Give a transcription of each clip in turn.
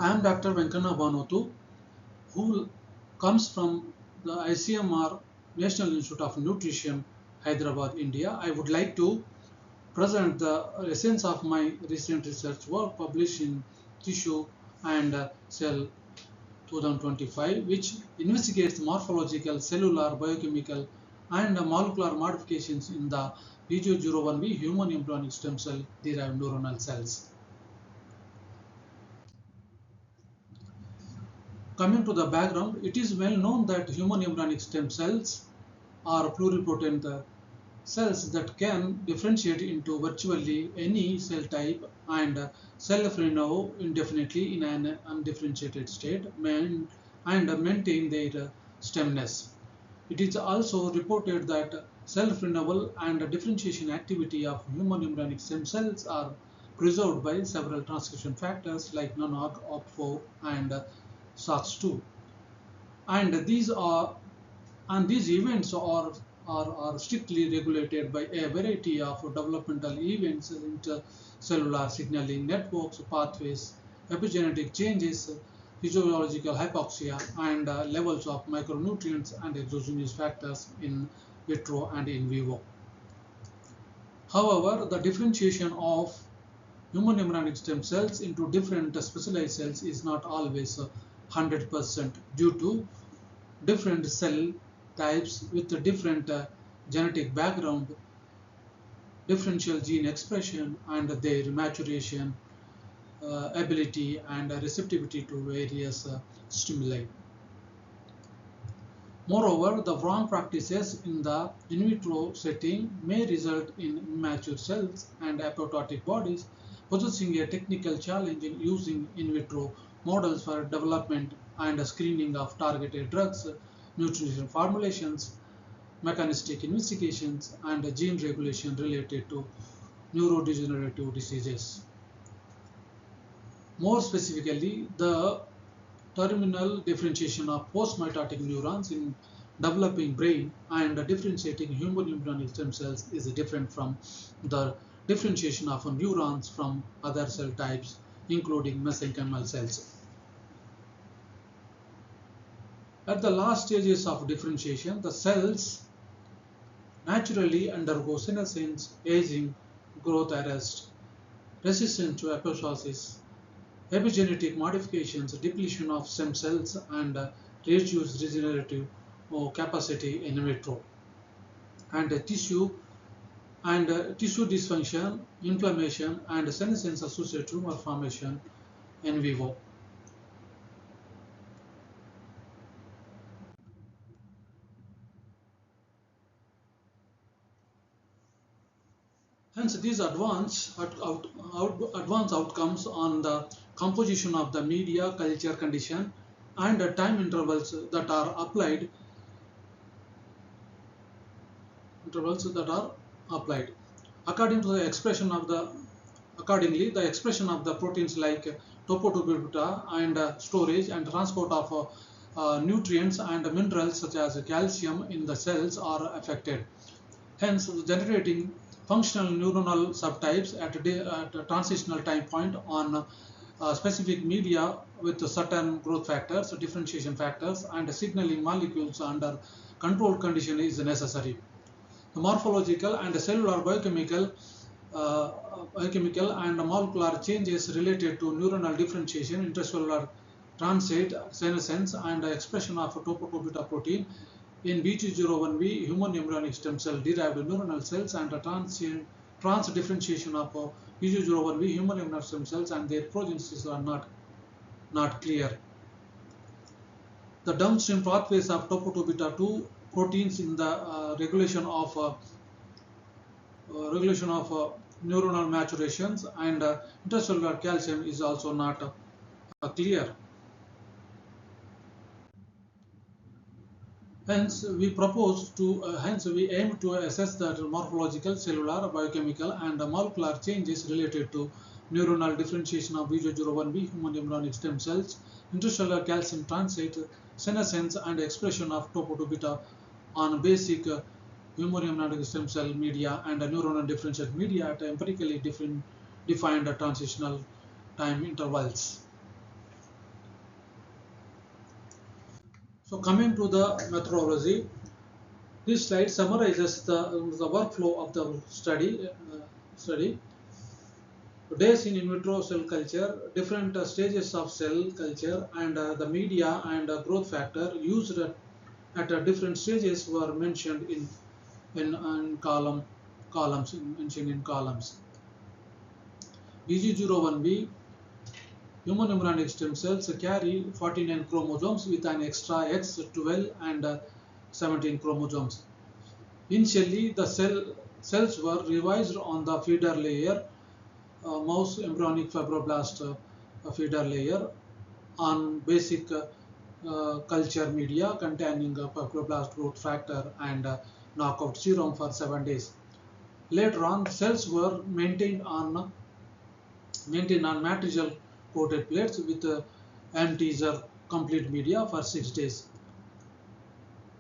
I am Dr. Venkana Banotu, who comes from the ICMR National Institute of Nutrition, Hyderabad, India. I would like to present the essence of my recent research work published in Tissue and Cell 2025, which investigates morphological, cellular, biochemical, and molecular modifications in the BG01V human embryonic stem cell derived neuronal cells. Coming to the background, it is well known that human embryonic stem cells are pluripotent cells that can differentiate into virtually any cell type and self-renew indefinitely in an undifferentiated state and maintain their stemness. It is also reported that self-renewal and differentiation activity of human embryonic stem cells are preserved by several transcription factors like NONOG, OP4, and SOX2. And these events are strictly regulated by a variety of developmental events, intercellular signaling networks, pathways, epigenetic changes, physiological hypoxia, and levels of micronutrients and exogenous factors in vitro and in vivo. However, the differentiation of human embryonic stem cells into different specialized cells is not always 100% due to different cell types with a different genetic background, differential gene expression, and their maturation ability and receptivity to various stimuli. Moreover, the wrong practices in the in vitro setting may result in immature cells and apoptotic bodies, possessing a technical challenge in using in vitro models for development and screening of targeted drugs, nutrition formulations, mechanistic investigations, and gene regulation related to neurodegenerative diseases. More specifically, the terminal differentiation of postmitotic neurons in developing brain and differentiating human embryonic stem cells is different from the differentiation of neurons from other cell types, including mesenchymal cells. At the last stages of differentiation, the cells naturally undergo senescence, aging, growth arrest, resistance to apoptosis, epigenetic modifications, depletion of stem cells, and reduced regenerative capacity in vitro, and tissue dysfunction, inflammation, and senescence associated tumor formation in vivo. Hence, these advanced outcomes on the composition of the media, culture condition, and time intervals that are applied. According to the expression of the Accordingly, the expression of the proteins like topo-2-beta and storage and transport of nutrients and minerals such as calcium in the cells are affected. Hence, generating functional neuronal subtypes at a transitional time point on specific media with certain growth factors, differentiation factors, and signaling molecules under controlled condition is necessary. The morphological and cellular biochemical and molecular changes related to neuronal differentiation, intracellular transit, senescence, and expression of topo-2-beta protein in BG01V human embryonic stem cell derived neuronal cells and trans-differentiation of BG01V human embryonic stem cells and their progenesis are not clear. The downstream pathways of topo-2-beta 2 proteins in the regulation of neuronal maturations and intracellular calcium is also not clear. Hence, we aim to assess the morphological, cellular, biochemical, and molecular changes related to neuronal differentiation of BG01V human embryonic stem cells, intracellular calcium transit, senescence, and expression of topo-2-beta on basic human embryonic stem cell media and neuronal differentiated media at empirically defined transitional time intervals. So coming to the methodology, this slide summarizes the workflow of the study. Days in vitro cell culture, different stages of cell culture, and the media and growth factor used at different stages were mentioned in columns mentioned in columns. BG01V human embryonic stem cells carry 49 chromosomes with an extra X, 12 and 17 chromosomes. Initially, the cells were revised on the feeder layer, mouse embryonic fibroblast feeder layer, on basic culture media containing fibroblast growth factor and knockout serum for 7 days. Later on, cells were maintained on matricial coated plates with M-teaser complete media for 6 days.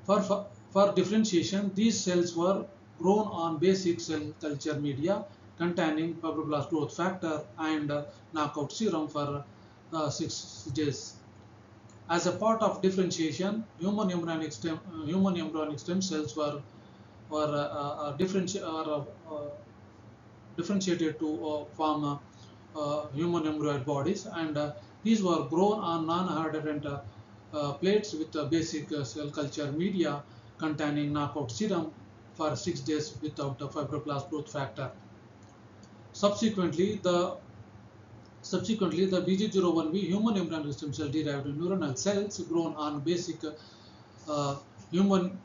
For differentiation, these cells were grown on basic cell culture media containing fibroblast growth factor and knockout serum for 6 days. As a part of differentiation, human embryonic stem cells were differentiated to form human embryoid bodies, and these were grown on non-adherent plates with basic cell culture media containing knockout serum for 6 days without the fibroblast growth factor. Subsequently, the BG01V human embryonic stem cell derived neuronal cells grown on basic human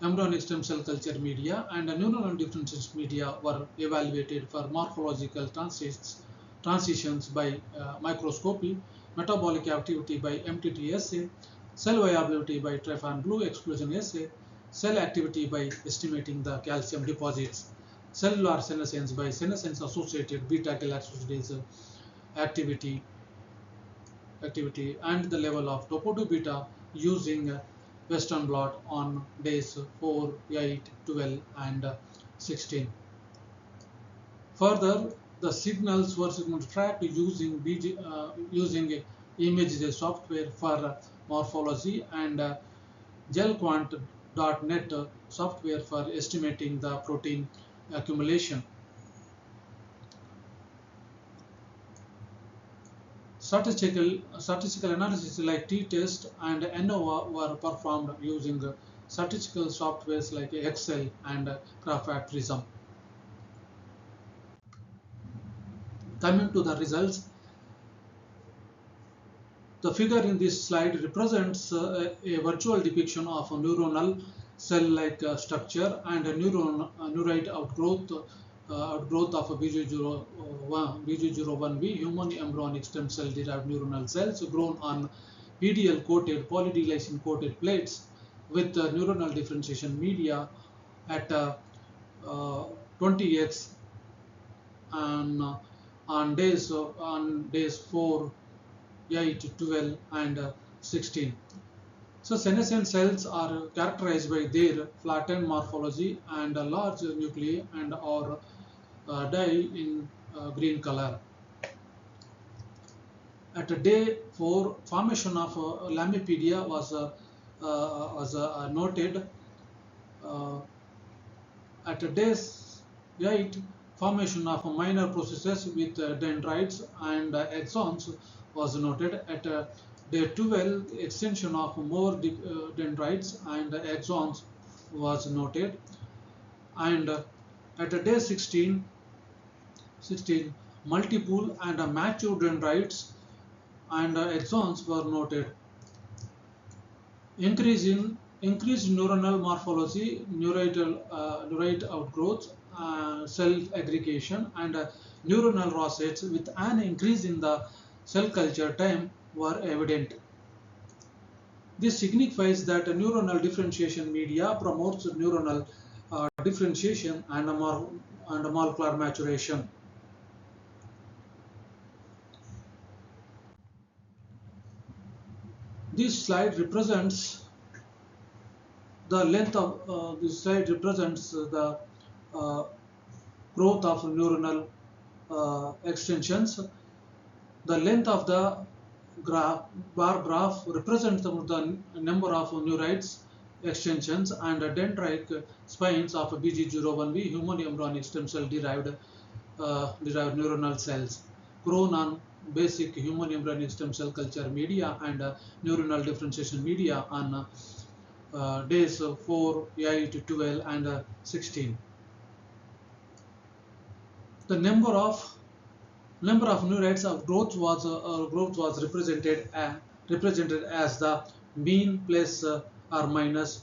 embryonic stem cell culture media and neuronal differentiation media were evaluated for morphological transitions by microscopy, metabolic activity by MTT assay, cell viability by Trypan blue exclusion assay, cell activity by estimating the calcium deposits, cellular senescence by senescence associated beta-galactosidase activity, and the level of topo-2 beta using Western blot on days 4, 8, 12, and 16. Further, the signals were tracked using image software for morphology and gelquant.net software for estimating the protein accumulation. Statistical analysis like t-test and ANOVA were performed using statistical softwares like Excel and Craft Prism. Coming to the results, the figure in this slide represents a virtual depiction of a neuronal cell-like structure and a neuroid outgrowth of a BG01V human embryonic stem cell derived neuronal cells grown on PDL coated polydglycine coated plates with neuronal differentiation media at 20x and on days 4, 8, 12, and 16. So senescent cells are characterized by their flattened morphology and a large nuclei and or dye in green color. At day 4, formation of lamipedia was noted. At day 8, formation of minor processes with dendrites and axons was noted. At day 12, extension of more dendrites and axons was noted. And at day 16, multiple and mature dendrites and axons were noted. Increased neuronal morphology, neuroid outgrowth, cell aggregation, and neuronal rosettes with an increase in the cell culture time were evident. This signifies that neuronal differentiation media promotes neuronal differentiation and molecular maturation. This slide represents the length of the growth of neuronal extensions. The length of the graph, bar graph represents the number of neurites extensions and dendritic spines of BG01V human embryonic stem cell derived neuronal cells grown on basic human embryonic stem cell culture media and neuronal differentiation media on days 4, 8, 12, and 16. The number of new rates of growth was represented as the mean plus or minus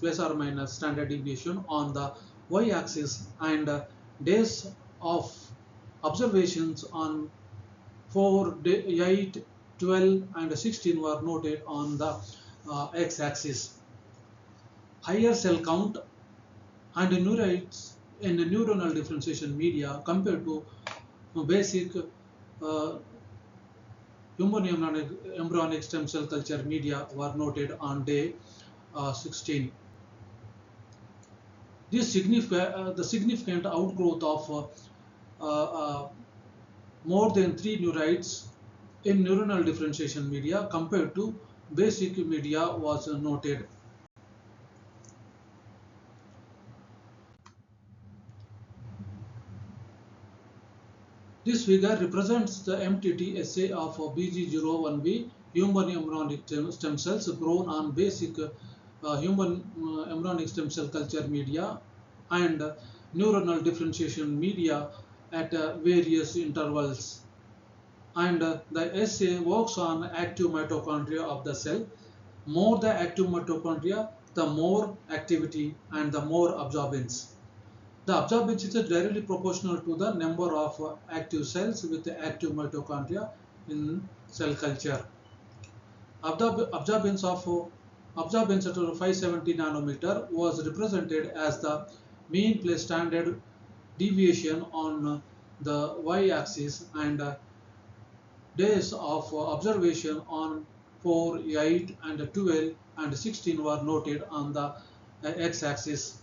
standard deviation on the y-axis and days of observations on 4, 8, 12, and 16 were noted on the x-axis. Higher cell count and neurites in neuronal differentiation media compared to basic uh, human embryonic stem cell culture media were noted on day 16. The significant outgrowth of more than 3 neurites in neuronal differentiation media compared to basic media was noted. This figure represents the MTT assay of BG01V human embryonic stem cells grown on basic human embryonic stem cell culture media and neuronal differentiation media at various intervals. And the assay works on active mitochondria of the cell. More the active mitochondria, the more activity and the more absorbance. The absorbance is directly proportional to the number of active cells with the active mitochondria in cell culture. Absorbance at 570 nanometer was represented as the mean plus standard deviation on the y-axis and days of observation on 4, 8, and 12, and 16 were noted on the x-axis.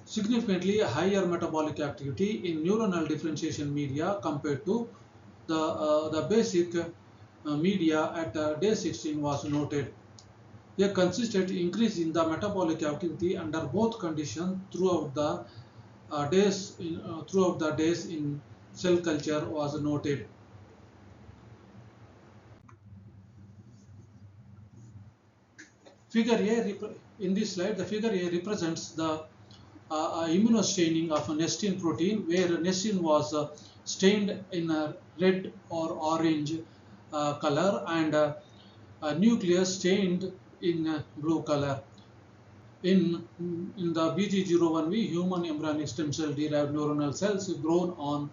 Significantly higher metabolic activity in neuronal differentiation media compared to the basic media at day 16 was noted. A consistent increase in the metabolic activity under both conditions throughout the days in cell culture was noted. Figure A in this slide, the figure A represents the immunostaining of a nestin protein, where nestin was stained in a red or orange color and a nucleus stained in blue color. In the BG01V human embryonic stem cell derived neuronal cells grown on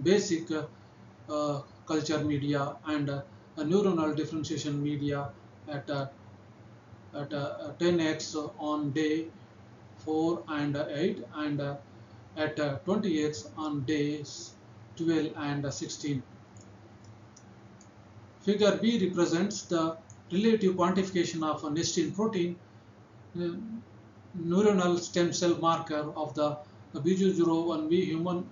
basic culture media and neuronal differentiation media at 10x on day 4 and 8 and at 20x on days 12 and 16. Figure B represents the relative quantification of a nestin protein neuronal stem cell marker of the BG01V human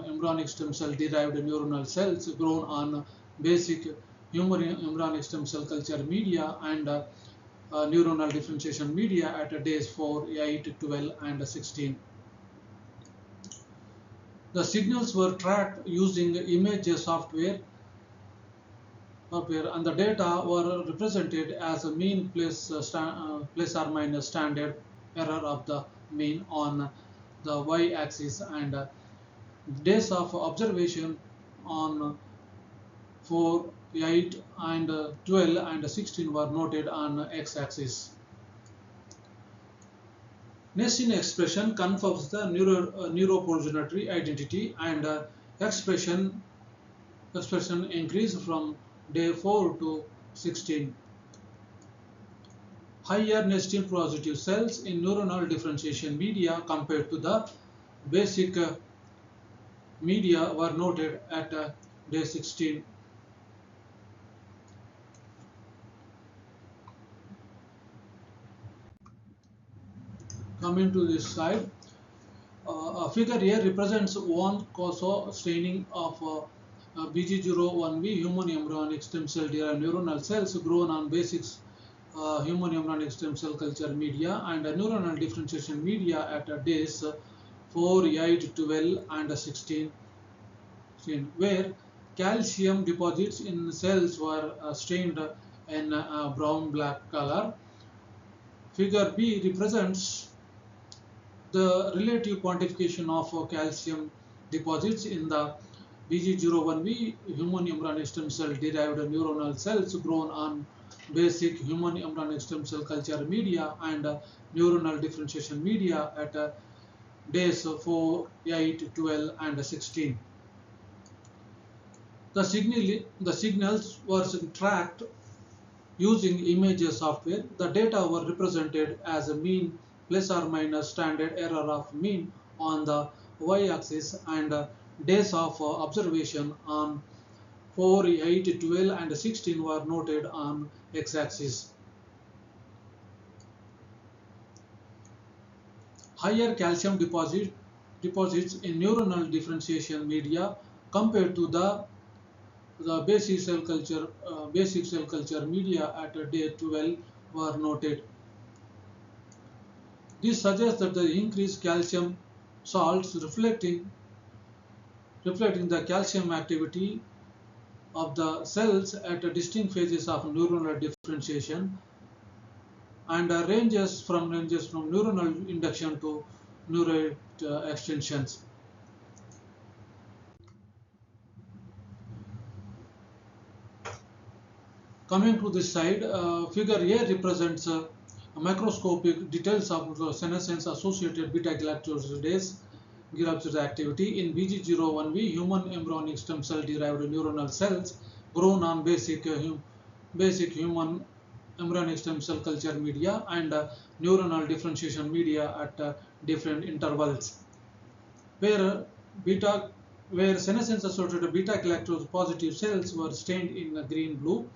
embryonic stem cell derived neuronal cells grown on basic human embryonic stem cell culture media and neuronal differentiation media at days 4, 8, 12, and 16. The signals were tracked using image software and the data were represented as a mean plus or minus standard error of the mean on the y-axis and days of observation on 4, 8, and 12, and 16 were noted on x-axis. Nestin expression confirms the neuroprogenitor identity and expression increased from day 4 to 16. Higher nestin positive cells in neuronal differentiation media compared to the basic media were noted at day 16. Coming to this slide, a figure here represents one causal staining of BG01V human embryonic stem cell derived neuronal cells grown on basic human embryonic stem cell culture media and neuronal differentiation media at days 4, 8, 12, and 16, where calcium deposits in cells were stained in brown-black color. Figure B represents the relative quantification of calcium deposits in the BG01V human embryonic stem cell derived neuronal cells grown on basic human embryonic stem cell culture media and neuronal differentiation media at days 4, 8, 12, and 16. The signals were tracked using image software. The data were represented as a mean plus or minus standard error of mean on the y-axis and days of observation on 4, 8, 12, and 16 were noted on x-axis. Higher calcium deposits in neuronal differentiation media compared to the basic cell culture media at day 12 were noted. This suggests that the increased calcium salts reflecting the calcium activity of the cells at distinct phases of neuronal differentiation and ranges from neuronal induction to neural extensions. Coming to this side, figure A represents microscopic details of the senescence associated beta-galactosidase activity in BG01V human embryonic stem cell derived neuronal cells grown on basic human embryonic stem cell culture media and neuronal differentiation media at different intervals, where senescence associated beta-galactose positive cells were stained in green-blue.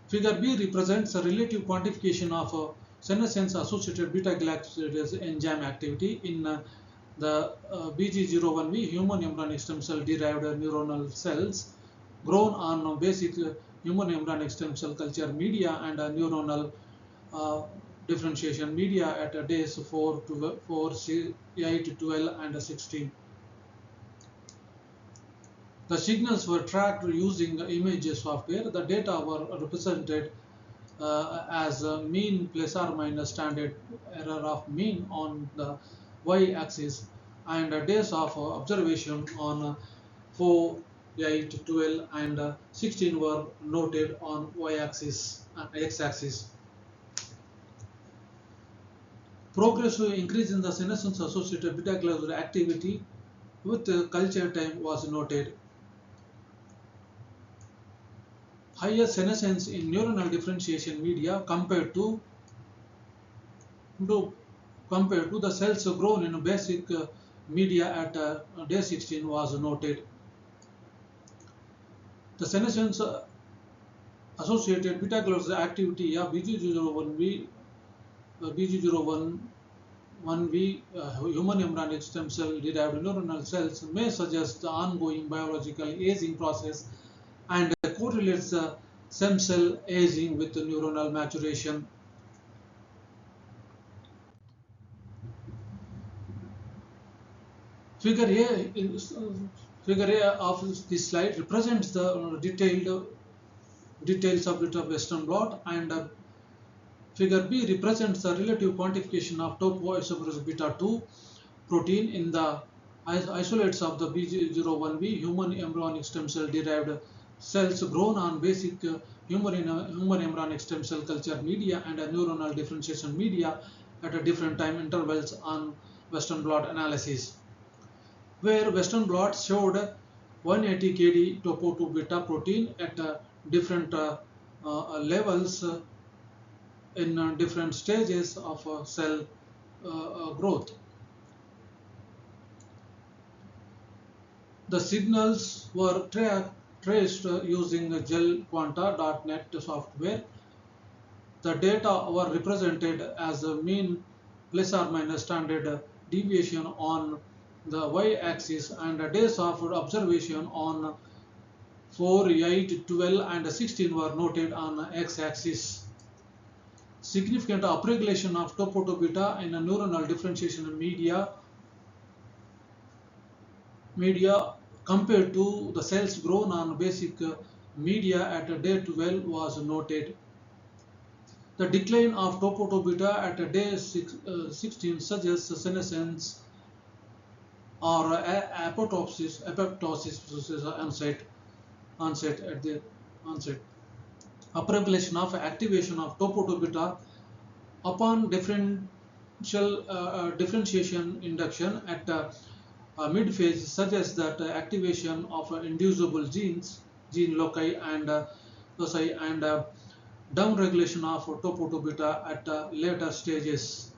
Figure B represents a relative quantification of senescence-associated beta-galactosidase enzyme activity in the BG01V human embryonic stem cell derived neuronal cells grown on basic human embryonic stem cell culture media and neuronal differentiation media at days 4, 8, 12, and 16. The signals were tracked using image software. The data were represented as a mean plus or minus standard error of mean on the y-axis and days of observation on 4, 8, 12, and 16 were noted on y-axis and x-axis. Progressive increase in the senescence associated beta-galactose activity with culture time was noted. Higher senescence in neuronal differentiation media compared to the cells grown in basic media at day 16 was noted. The senescence associated beta-galactose activity of BG01V human embryonic stem cell derived neuronal cells may suggest the ongoing biological aging process and correlates stem cell aging with neuronal maturation. Figure A of this slide represents the detailed subgroup of Western blot, and figure B represents the relative quantification of topoisomerase beta 2 protein in the isolates of the BG01V human embryonic stem cell derived cells grown on basic human embryonic stem cell culture media and neuronal differentiation media at different time intervals on Western blot analysis, where Western blot showed 180 kD topo 2 beta protein at different levels in different stages of cell growth. The signals were traced using gelquanta.net software. The data were represented as a mean plus or minus standard deviation on the y-axis, and days of observation on 4, 8, 12, and 16 were noted on x-axis. Significant upregulation of topo-to-beta in a neuronal differentiation media compared to the cells grown on basic media at day 12 was noted. The decline of topo-to-beta at day 16 suggests senescence or apoptosis onset at the onset. Upregulation of activation of topo-to-beta upon differentiation induction at mid phase suggests that activation of inducible gene loci and loci and downregulation of topo-to-beta at later stages.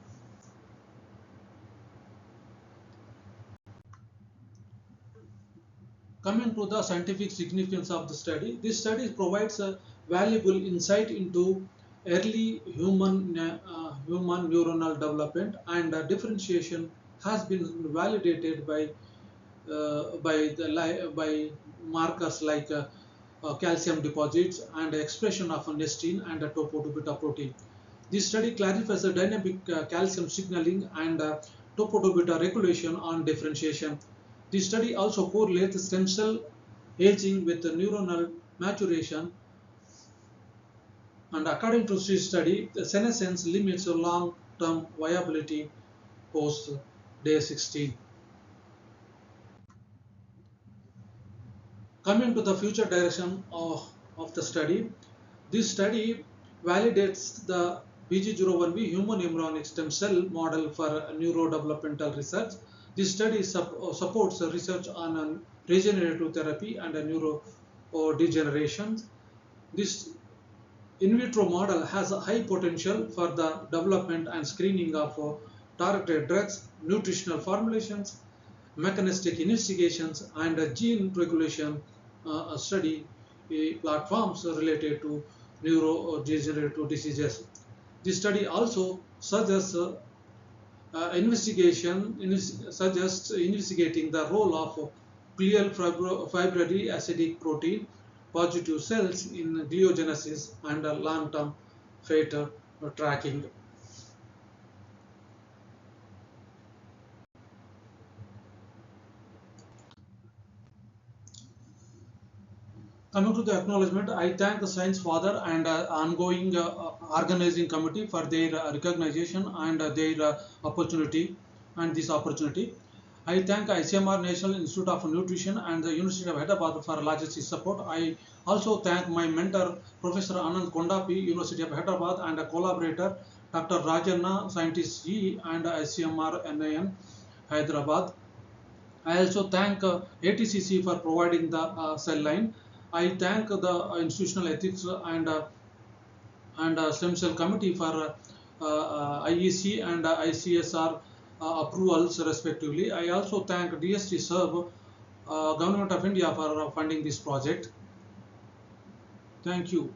Coming to the scientific significance of the study, this study provides a valuable insight into early human neuronal development, and differentiation has been validated by markers like calcium deposits and expression of nestin and topo-to-beta protein. This study clarifies the dynamic calcium signaling and topo-to-beta regulation on differentiation. This study also correlates stem cell aging with neuronal maturation, and according to this study, the senescence limits long-term viability post day 16. Coming to the future direction of the study, this study validates the BG01V human embryonic stem cell model for neurodevelopmental research. This study supports research on regenerative therapy and neurodegeneration. This in vitro model has a high potential for the development and screening of targeted drugs, nutritional formulations, mechanistic investigations, and gene regulation study platforms related to neurodegenerative diseases. This study also suggests investigating the role of glial fibrillary acidic protein positive cells in gliogenesis and long-term fate tracking. Coming to the acknowledgement, I thank the Science Father and ongoing organizing committee for their recognition and their opportunity and this opportunity. I thank ICMR National Institute of Nutrition and the University of Hyderabad for logistic support. I also thank my mentor, Professor Anand Kondapi, University of Hyderabad, and a collaborator, Dr. Rajanna, Scientist E and ICMR NIN, Hyderabad. I also thank ATCC for providing the cell line. I thank the institutional ethics and stem cell committee for IEC and ICSR approvals respectively. I also thank DST Serve, Government of India for funding this project. Thank you.